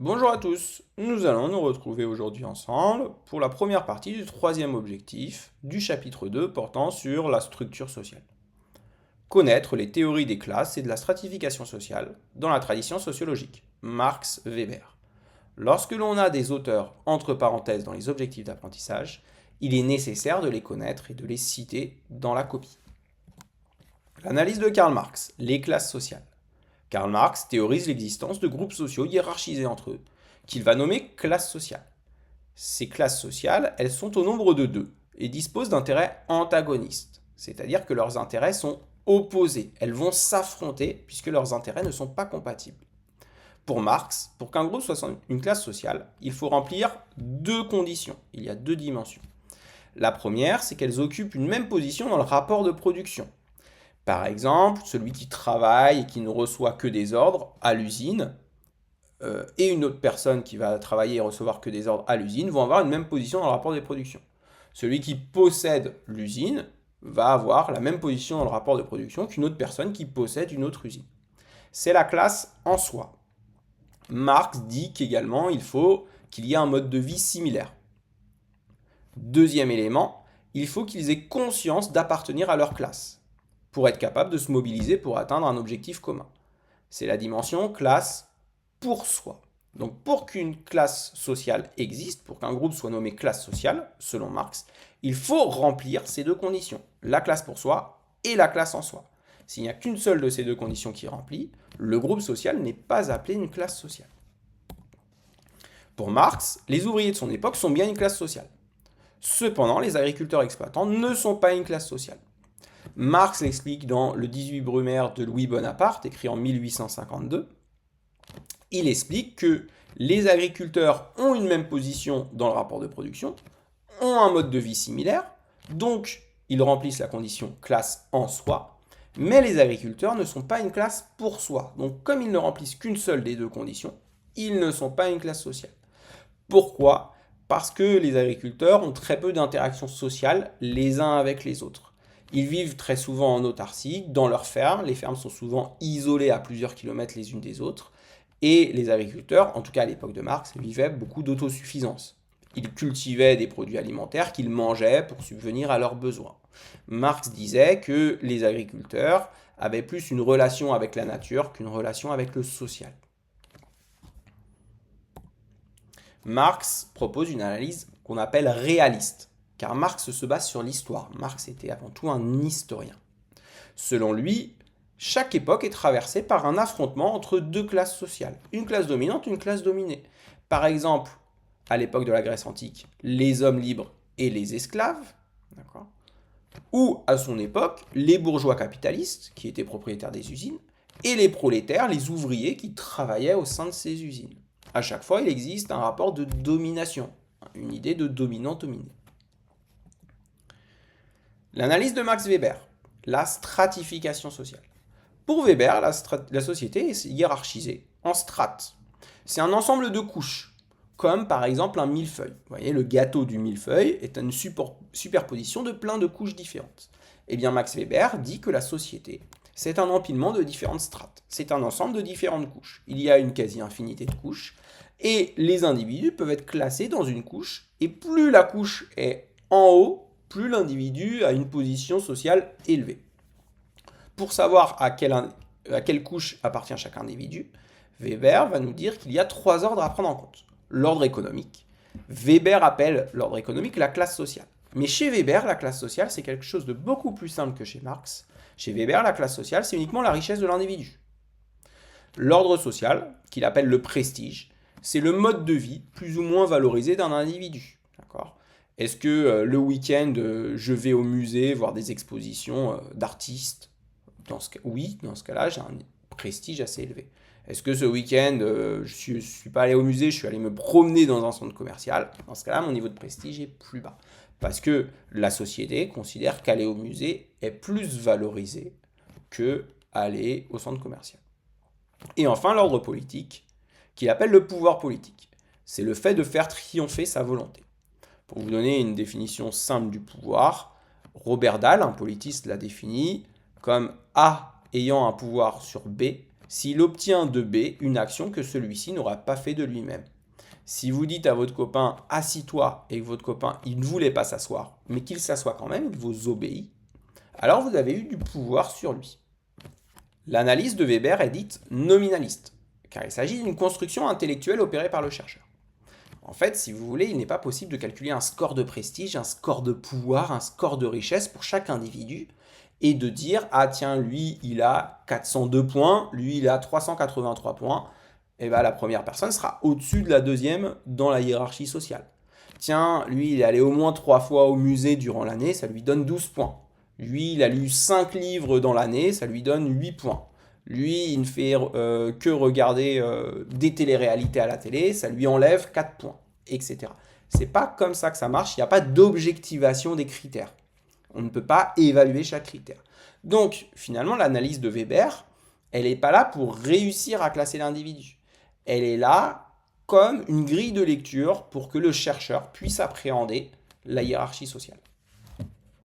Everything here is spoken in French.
Bonjour à tous, nous allons nous retrouver aujourd'hui ensemble pour la première partie du troisième objectif du chapitre 2 portant sur la structure sociale. Connaître les théories des classes et de la stratification sociale dans la tradition sociologique. Marx Weber. Lorsque l'on a des auteurs entre parenthèses dans les objectifs d'apprentissage, il est nécessaire de les connaître et de les citer dans la copie. L'analyse de Karl Marx, les classes sociales. Karl Marx théorise l'existence de groupes sociaux hiérarchisés entre eux, qu'il va nommer classes sociales. Ces classes sociales, elles sont au nombre de deux et disposent d'intérêts antagonistes, c'est-à-dire que leurs intérêts sont opposés, elles vont s'affronter puisque leurs intérêts ne sont pas compatibles. Pour Marx, pour qu'un groupe soit une classe sociale, il faut remplir deux conditions, il y a deux dimensions. La première, c'est qu'elles occupent une même position dans le rapport de production. Par exemple, celui qui travaille et qui ne reçoit que des ordres à l'usine et une autre personne qui va travailler et recevoir que des ordres à l'usine vont avoir une même position dans le rapport de production. Celui qui possède l'usine va avoir la même position dans le rapport de production qu'une autre personne qui possède une autre usine. C'est la classe en soi. Marx dit qu'également il faut qu'il y ait un mode de vie similaire. Deuxième élément, il faut qu'ils aient conscience d'appartenir à leur classe pour être capable de se mobiliser pour atteindre un objectif commun. C'est la dimension classe pour soi. Donc pour qu'une classe sociale existe, pour qu'un groupe soit nommé classe sociale, selon Marx, il faut remplir ces deux conditions, la classe pour soi et la classe en soi. S'il n'y a qu'une seule de ces deux conditions qui est remplie, le groupe social n'est pas appelé une classe sociale. Pour Marx, les ouvriers de son époque sont bien une classe sociale. Cependant, les agriculteurs exploitants ne sont pas une classe sociale. Marx l'explique dans Le 18 Brumaire de Louis Bonaparte, écrit en 1852. Il explique que les agriculteurs ont une même position dans le rapport de production, ont un mode de vie similaire, donc ils remplissent la condition classe en soi, mais les agriculteurs ne sont pas une classe pour soi. Donc comme ils ne remplissent qu'une seule des deux conditions, ils ne sont pas une classe sociale. Pourquoi ? Parce que les agriculteurs ont très peu d'interactions sociales les uns avec les autres. Ils vivent très souvent en autarcie, dans leurs fermes. Les fermes sont souvent isolées à plusieurs kilomètres les unes des autres. Et les agriculteurs, en tout cas à l'époque de Marx, vivaient beaucoup d'autosuffisance. Ils cultivaient des produits alimentaires qu'ils mangeaient pour subvenir à leurs besoins. Marx disait que les agriculteurs avaient plus une relation avec la nature qu'une relation avec le social. Marx propose une analyse qu'on appelle réaliste, car Marx se base sur l'histoire. Marx était avant tout un historien. Selon lui, chaque époque est traversée par un affrontement entre deux classes sociales, une classe dominante et une classe dominée. Par exemple, à l'époque de la Grèce antique, les hommes libres et les esclaves, d'accord, ou à son époque, les bourgeois capitalistes, qui étaient propriétaires des usines, et les prolétaires, les ouvriers qui travaillaient au sein de ces usines. À chaque fois, il existe un rapport de domination, une idée de dominant-dominé. L'analyse de Max Weber, la stratification sociale. Pour Weber, la société est hiérarchisée en strates. C'est un ensemble de couches, comme par exemple un millefeuille. Vous voyez, le gâteau du millefeuille est une superposition de plein de couches différentes. Eh bien, Max Weber dit que la société, c'est un empilement de différentes strates. C'est un ensemble de différentes couches. Il y a une quasi-infinité de couches, et les individus peuvent être classés dans une couche, et plus la couche est en haut, plus l'individu a une position sociale élevée. Pour savoir à quelle couche appartient chaque individu, Weber va nous dire qu'il y a trois ordres à prendre en compte. L'ordre économique. Weber appelle l'ordre économique la classe sociale. Mais chez Weber, la classe sociale, c'est quelque chose de beaucoup plus simple que chez Marx. Chez Weber, la classe sociale, c'est uniquement la richesse de l'individu. L'ordre social, qu'il appelle le prestige, c'est le mode de vie plus ou moins valorisé d'un individu. D'accord ? Est-ce que le week-end, je vais au musée voir des expositions d'artistes ? Oui, dans ce cas-là, j'ai un prestige assez élevé. Est-ce que ce week-end, je ne suis pas allé au musée, je suis allé me promener dans un centre commercial? Dans ce cas-là, mon niveau de prestige est plus bas. Parce que la société considère qu'aller au musée est plus valorisé que aller au centre commercial. Et enfin, l'ordre politique, qu'il appelle le pouvoir politique. C'est le fait de faire triompher sa volonté. Pour vous donner une définition simple du pouvoir, Robert Dahl, un politiste, l'a défini comme A ayant un pouvoir sur B s'il obtient de B une action que celui-ci n'aura pas fait de lui-même. Si vous dites à votre copain « assis-toi » et que votre copain il ne voulait pas s'asseoir, mais qu'il s'assoit quand même, il vous obéit, alors vous avez eu du pouvoir sur lui. L'analyse de Weber est dite nominaliste, car il s'agit d'une construction intellectuelle opérée par le chercheur. En fait, si vous voulez, il n'est pas possible de calculer un score de prestige, un score de pouvoir, un score de richesse pour chaque individu, et de dire « Ah tiens, lui, il a 402 points, lui, il a 383 points », et bien la première personne sera au-dessus de la deuxième dans la hiérarchie sociale. Tiens, lui, il est allé au moins 3 fois au musée durant l'année, ça lui donne 12 points. Lui, il a lu 5 livres dans l'année, ça lui donne 8 points. Lui, il ne fait que regarder des téléréalités à la télé, ça lui enlève 4 points, etc. C'est pas comme ça que ça marche, il n'y a pas d'objectivation des critères. On ne peut pas évaluer chaque critère. Donc, finalement, l'analyse de Weber, elle n'est pas là pour réussir à classer l'individu. Elle est là comme une grille de lecture pour que le chercheur puisse appréhender la hiérarchie sociale.